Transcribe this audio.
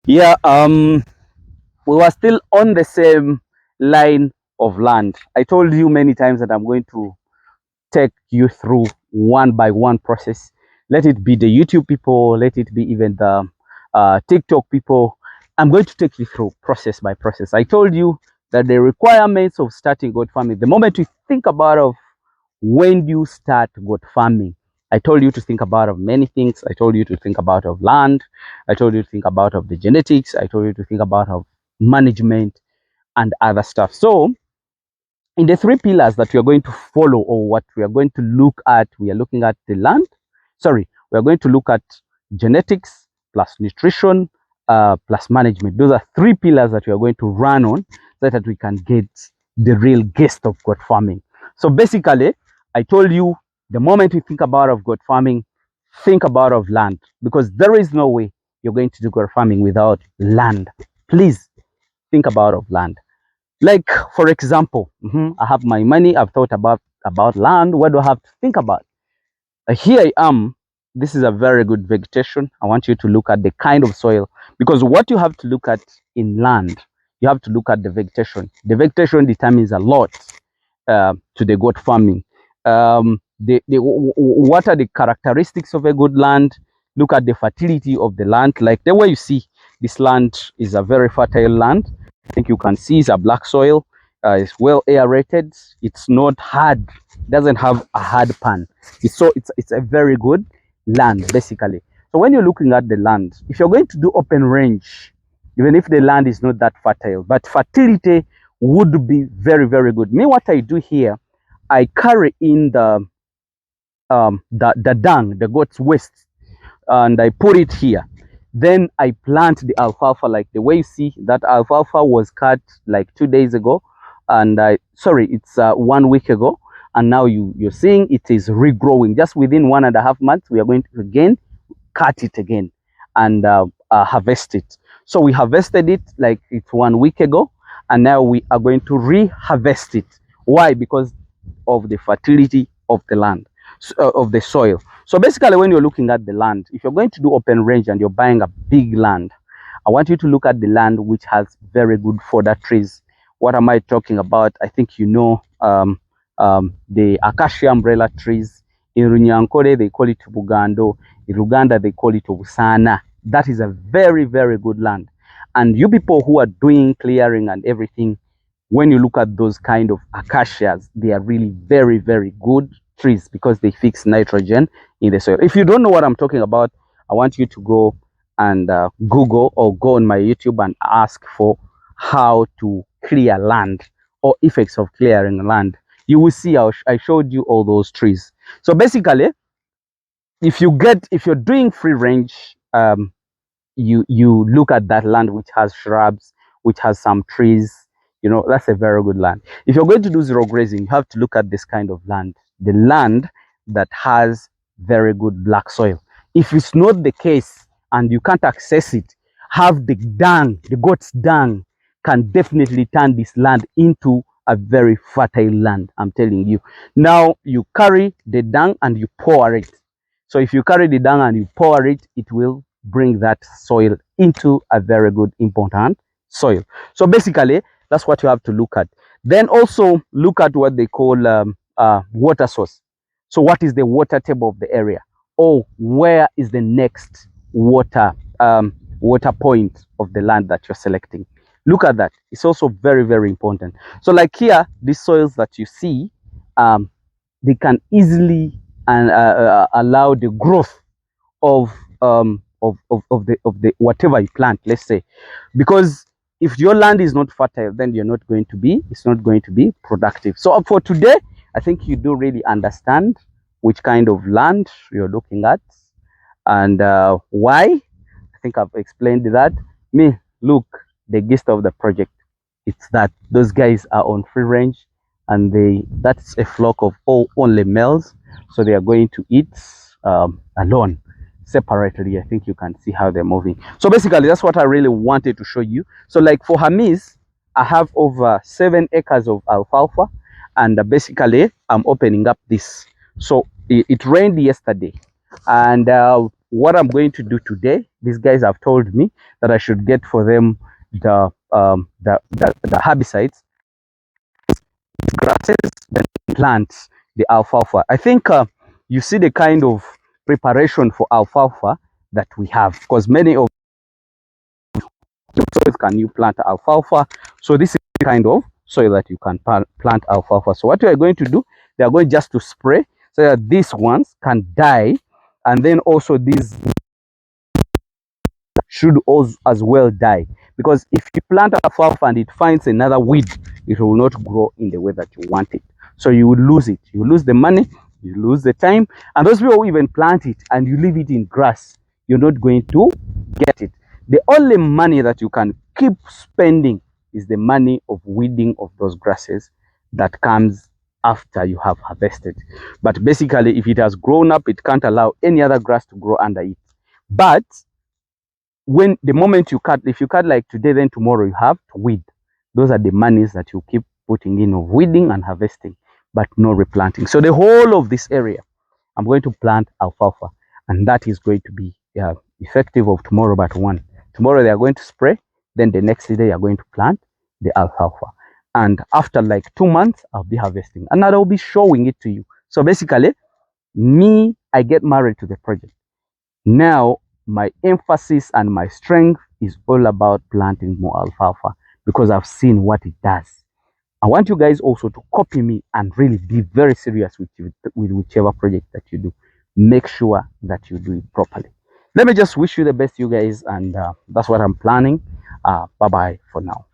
Yeah, we were still on the same line of land. I told you many times that I'm going to take you through one by one process. Let it be the YouTube people, let it be even the TikTok people. I'm going to take you through process by process. I told you that the requirements of starting goat farming, the moment you think about of when you start goat farming, I told you to think about of many things. I told you to think about of land. I told you to think about of the genetics. I told you to think about of management and other stuff. So in the three pillars that we are going to follow, or what we are going to look at, we are looking at the land. Sorry, we are going to look at genetics plus nutrition plus management. Those are three pillars that we are going to run on so that we can get the real gist of goat farming. So basically, I told you the moment you think about of goat farming, think about of land, because there is no way you're going to do goat farming without land. Please think about of land. Like, for example, I have my money, I've thought about land. What do I have to think about? Here I am. This is a very good vegetation. I want you to look at the kind of soil, because what you have to look at in land, you have to look at the vegetation. The vegetation determines a lot to the goat farming. What are the characteristics of a good land? Look at the fertility of the land. Like the way you see, this land is a very fertile land. I think you can see it's a black soil. It's well aerated. It's not hard. It doesn't have a hard pan. It's a very good land basically. So when you're looking at the land, if you're going to do open range, even if the land is not that fertile, but fertility would be very good. Me, what I do here, I carry in the dung, the goat's waste, and I put it here. Then I plant the alfalfa. Like the way you see, that alfalfa was cut like 2 days ago, and it's 1 week ago, and now you're seeing it is regrowing. Just within 1.5 months, we are going to again cut it again and harvest it. So we harvested it like it's 1 week ago, and now we are going to re-harvest it. Why? Because of the fertility of the land, of the soil. So basically, when you're looking at the land, if you're going to do open range and you're buying a big land, I want you to look at the land which has very good fodder trees. What am I talking about? I think you know the acacia umbrella trees. In Runyankore, they call it Bugando. In Uganda, they call it Obusana. That is a very good land. And you people who are doing clearing and everything, when you look at those kind of acacias, they are really very good trees because they fix nitrogen in the soil. If you don't know what I'm talking about, I want you to go and Google or go on my YouTube and ask for how to clear land or effects of clearing land. You will see how I showed you all those trees. So basically, if you're doing free range, you look at that land which has shrubs, which has some trees, you know, that's a very good land. If you're going to do zero grazing, you have to look at this kind of land, the land that has very good black soil. If it's not the case and you can't access it, have the dung, the goat's dung can definitely turn this land into a very fertile land. I'm telling you. Now you carry the dung and you pour it. So if you carry the dung and you pour it, it will bring that soil into a very good important soil. So basically, that's what you have to look at. Then also look at what they call water source. So what is the water table of the area? Or where is the next water water point of the land that you're selecting? Look at that. It's also very important. So like here, these soils that you see, they can easily allow the growth of the whatever you plant, let's say, because if your land is not fertile, then it's not going to be productive. So for today, I think you do really understand which kind of land you're looking at and why. I think I've explained that. Look, the gist of the project, it's that those guys are on free range, and that's a flock of only males, so they are going to eat alone, separately. I think you can see how they're moving. So basically, that's what I really wanted to show you. So like for Hamis, I have over 7 acres of alfalfa, and basically I'm opening up this. So it rained yesterday, and what I'm going to do today, these guys have told me that I should get for them the herbicides, grasses, then plant the alfalfa. I think you see the kind of preparation for alfalfa that we have, because many of soils can you plant alfalfa. So this is the kind of soil that you can plant alfalfa. So what we are going to do, they are going just to spray so that these ones can die, and then also these should also as well die, because if you plant alfalfa and it finds another weed, it will not grow in the way that you want it. So you will lose it, you lose the money, you lose the time, and those people who even plant it and you leave it in grass, you're not going to get it. The only money that you can keep spending is the money of weeding of those grasses that comes after you have harvested. But basically, if it has grown up, it can't allow any other grass to grow under it. But when the moment you cut, if you cut like today, then tomorrow you have to weed. Those are the monies that you keep putting in of weeding and harvesting, but no replanting. So the whole of this area, I'm going to plant alfalfa, and that is going to be effective of tomorrow. But one, tomorrow they are going to spray, then the next day they are going to plant the alfalfa, and after like 2 months I'll be harvesting, and I'll be showing it to you. So basically, me, I get married to the project. Now my emphasis and my strength is all about planting more alfalfa, because I've seen what it does. I want you guys also to copy me and really be very serious with whichever project that you do. Make sure that you do it properly. Let me just wish you the best, you guys, and that's what I'm planning. Bye bye for now.